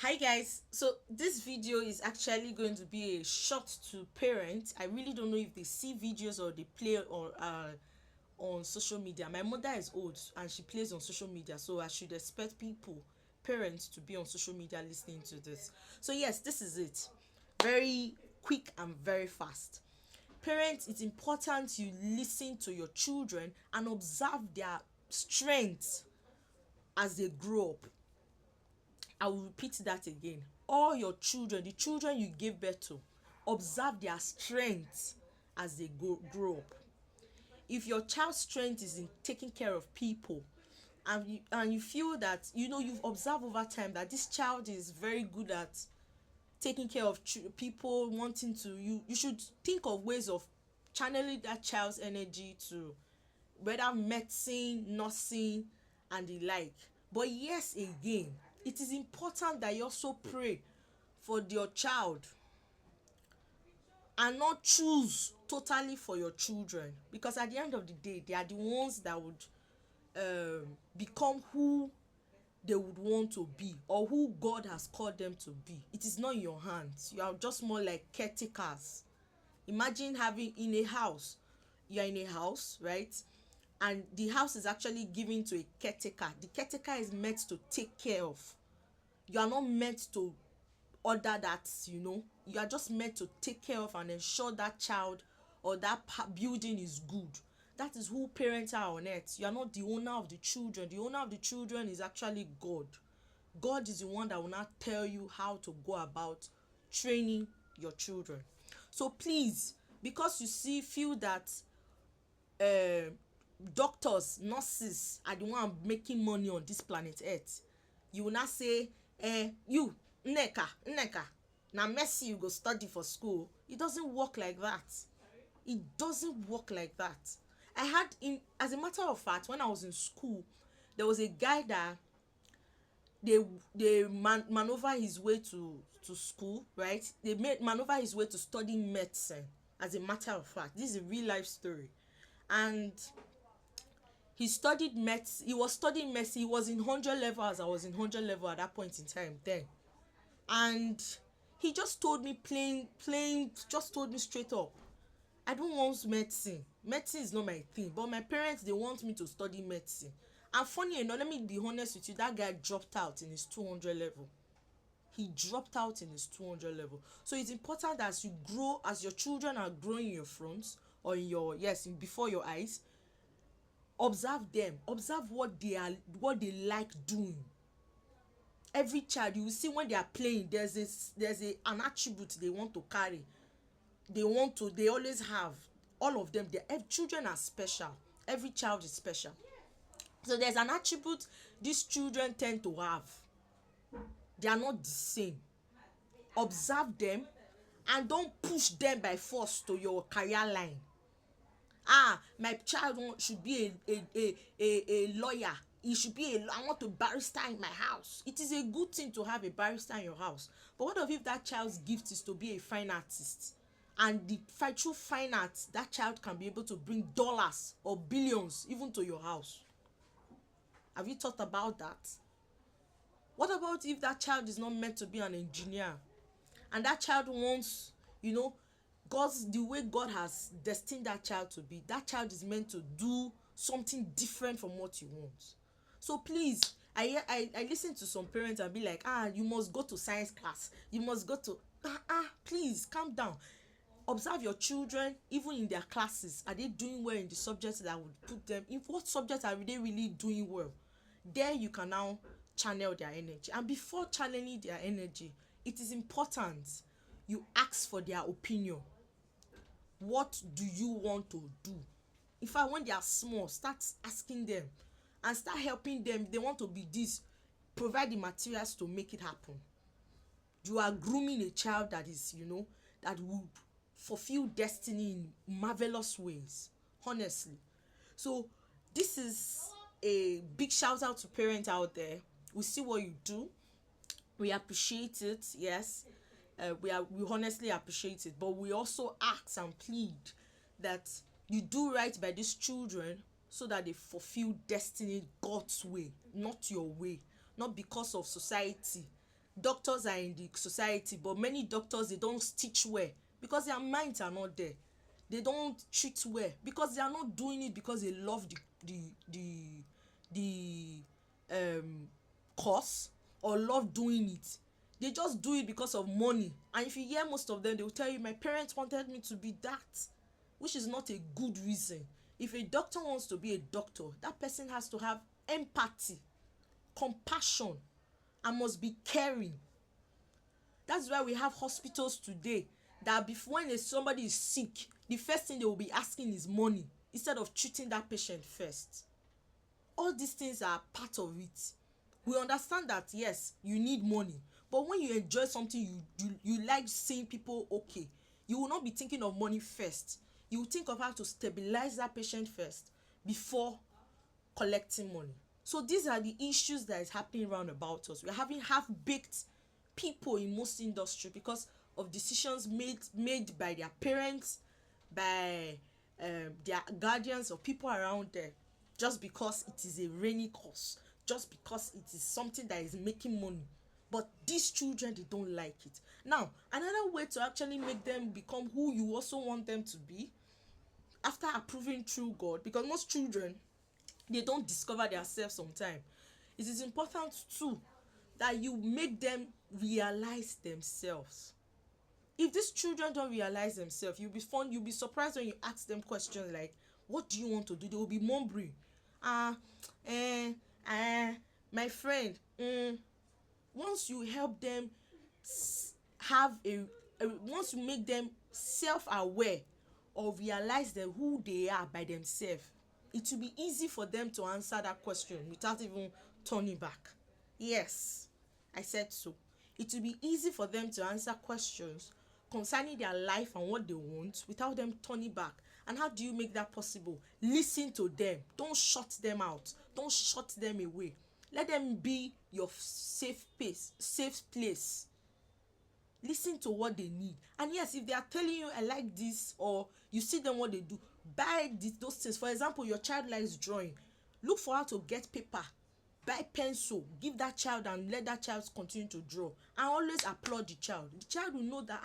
Hi guys, so this video is actually going to be a short to parents. I really don't know if they see videos or they play on social media. My mother is old and she plays on social media, so I should expect parents to be on social media listening to this. So yes, this is it. Very quick and very fast. Parents, it's important you listen to your children and observe their strengths as they grow up. I will repeat that again. All your children, the children you gave birth to, observe their strengths as they grow up. If your child's strength is in taking care of people, and you feel that you've observed over time that this child is very good at taking care of people, wanting to, you should think of ways of channeling that child's energy to whether medicine, nursing, and the like. But yes, again, it is important that you also pray for your child and not choose totally for your children, because at the end of the day they are the ones that would become who they would want to be or who God has called them to be. It is not in your hands. You are just more like caretakers. Imagine having in a house, you're in a house, right? And the house is actually given to a caretaker. The caretaker is meant to take care of. You are not meant to order that. You are just meant to take care of and ensure that child or that building is good. That is who parents are on earth. You are not the owner of the children. The owner of the children is actually God. God is the one that will not tell you how to go about training your children. So please, because feel that uh, doctors, nurses are the one making money on this planet earth, you will not say, you nneka na mercy you go study for school. It doesn't work like that. It doesn't work like that. I had, as a matter of fact, when I was in school, there was a guy that they maneuver his way to school, right? They made maneuver his way to study medicine. As a matter of fact, this is a real life story. And he was studying medicine. He was in 100 level as I was in 100 level at that point in time then. And he just told me just told me straight up, I don't want medicine. Medicine is not my thing. But my parents, they want me to study medicine. And funny enough, let me be honest with you, that guy dropped out in his 200 level. He dropped out in his 200 level. So it's important that as you grow, as your children are growing in your front or in your, before your eyes, observe them. Observe what they like doing. Every child, you will see when they are playing, there's an attribute they want to carry. They always have. All of them, children are special. Every child is special. So there's an attribute these children tend to have. They are not the same. Observe them and don't push them by force to your career line. My child should be a lawyer. He should be I want a barrister in my house. It is a good thing to have a barrister in your house. But what if that child's gift is to be a fine artist? And through fine arts, that child can be able to bring dollars or billions even to your house. Have you thought about that? What about if that child is not meant to be an engineer and that child wants, the way God has destined that child to be, that child is meant to do something different from what you want. So please, I listen to some parents and be like, you must go to science class, you must go to please calm down. Observe your children, even in their classes. Are they doing well in the subjects that would put them in? What subjects are they really doing well? There you can now channel their energy. And before channeling their energy, it is important you ask for their opinion. What do you want to do? In fact, when they are small, start asking them and start helping them. They want to be this, provide the materials to make it happen. You are grooming a child that is, that will fulfill destiny in marvelous ways, honestly. So this is a big shout out to parents out there. We see what you do. We appreciate it. Yes, we honestly appreciate it. But we also ask and plead that you do right by these children so that they fulfill destiny God's way, not your way, not because of society. doctors are in the society, but many doctors, they don't teach well because their minds are not there. They don't treat well because they are not doing it because they love the course or love doing it. They just do it because of money. And if you hear most of them, they will tell you, my parents wanted me to be that, which is not a good reason. If a doctor wants to be a doctor, that person has to have empathy, compassion, and must be caring. That's why we have hospitals today that before, when somebody is sick, the first thing they will be asking is money instead of treating that patient first. All these things are part of it. We understand that yes, you need money, but when you enjoy something, you like seeing people okay, you will not be thinking of money first. You will think of how to stabilize that patient first before collecting money. So these are the issues that is happening around about us. We're having half-baked people in most industry because of decisions made by their parents, by their guardians or people around there, just because it is a rainy course, just because it is something that is making money. But these children, they don't like it. Now, another way to actually make them become who you also want them to be, after approving through God, because most children, they don't discover themselves sometimes, it is important too that you make them realize themselves. If these children don't realize themselves, you'll be surprised when you ask them questions like, what do you want to do? They will be mumbling, eh, my friend. Once you help them have once you make them self-aware or realize them who they are by themselves, it will be easy for them to answer that question without even turning back. Yes, I said so. It will be easy for them to answer questions concerning their life and what they want without them turning back. And how do you make that possible? Listen to them. Don't shut them out. Don't shut them away. Let them be your safe place. Listen to what they need. And yes, if they are telling you, I like this, or you see them what they do, buy those things. For example, your child likes drawing. Look for how to get paper, buy pencil, give that child, and let that child continue to draw. And always applaud the child. The child will know that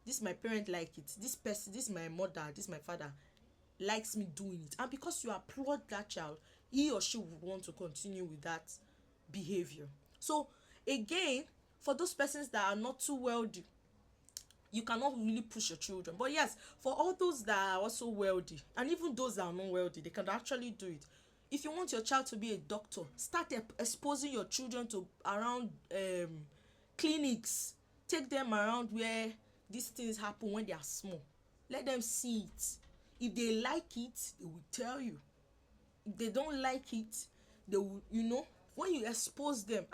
this my parent like it, this person, this my mother, this my father likes me doing it. And because you applaud that child, he or she would want to continue with that behavior. So again, for those persons that are not too wealthy, you cannot really push your children. But yes, for all those that are also wealthy, and even those that are not wealthy, they can actually do it. If you want your child to be a doctor, start exposing your children to around clinics. Take them around where these things happen when they are small. Let them see it. If they like it, they will tell you. If they don't like it, they will, when you expose them,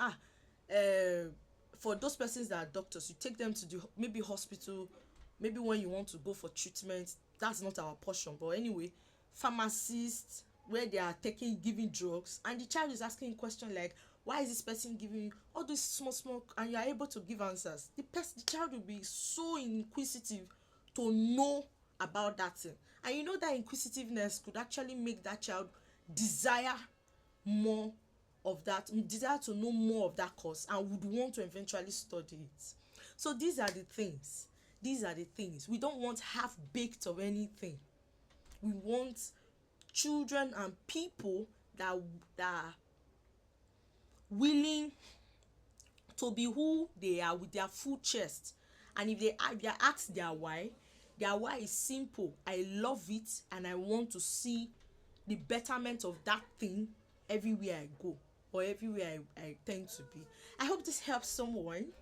for those persons that are doctors, you take them to the maybe hospital, maybe when you want to go for treatment. That's not our portion, but anyway, pharmacists, where they are giving drugs, and the child is asking a question like, why is this person giving you all these small, and you are able to give answers. The child will be so inquisitive to know about that thing. And that inquisitiveness could actually make that child desire more of that, desire to know more of that course, and would want to eventually study it. So these are the things. We don't want half-baked of anything. We want children and people that are willing to be who they are with their full chest. And if they are asked their why is simple. I love it, and I want to see the betterment of that thing everywhere I go, or everywhere I tend to be. I hope this helps someone.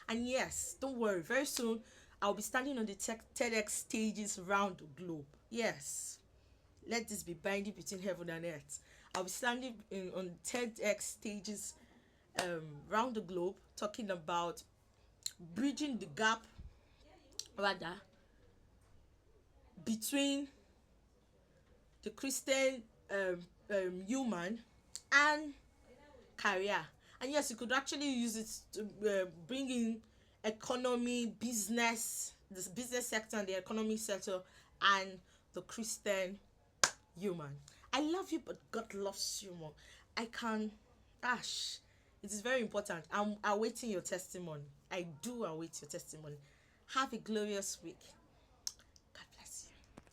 And yes, don't worry, very soon I'll be standing on the TEDx stages around the globe. Yes, let this be binding between heaven and earth. I'll be standing on TEDx stages around the globe, talking about bridging the gap, between the Christian human and career. And yes, you could actually use it to bring in economy, business, the business sector and the economic sector, and the Christian human. I love you, but God loves you more. It is very important. I'm awaiting your testimony. I do await your testimony. Have a glorious week.